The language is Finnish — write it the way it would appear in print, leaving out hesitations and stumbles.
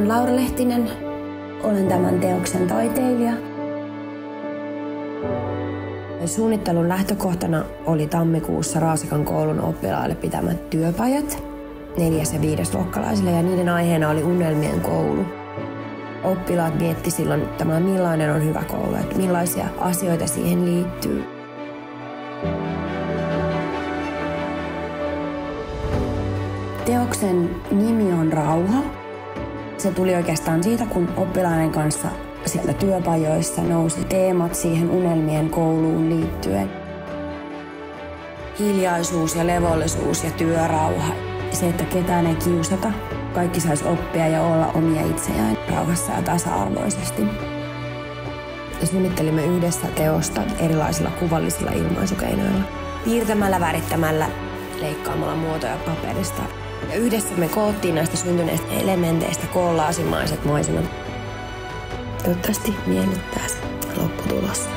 olen Laura Lehtinen. Olen tämän teoksen taiteilija. Suunnittelun lähtökohtana oli tammikuussa Raasekan koulun oppilaille pitämät työpajat 4- ja 5-luokkalaisille, ja niiden aiheena oli unelmien koulu. Oppilaat mietti silloin, että millainen on hyvä koulu, että millaisia asioita siihen liittyy. Teoksen nimi on Rauha. Se tuli oikeastaan siitä, kun oppilaiden kanssa sieltä työpajoissa nousi teemat siihen unelmien kouluun liittyen. Hiljaisuus ja levollisuus ja työrauha. Se, että ketään ei kiusata. Kaikki saisi oppia ja olla omia itseään rauhassa ja tasa-arvoisesti. Ja suunnittelimme yhdessä teosta erilaisilla kuvallisilla ilmaisukeinoilla. Piirtämällä, värittämällä, leikkaamalla muotoja paperista. Ja yhdessä me koottiin näistä syntyneistä elementeistä kollaasimaiset maisemat. Toivottavasti miellyttää se lopputulos.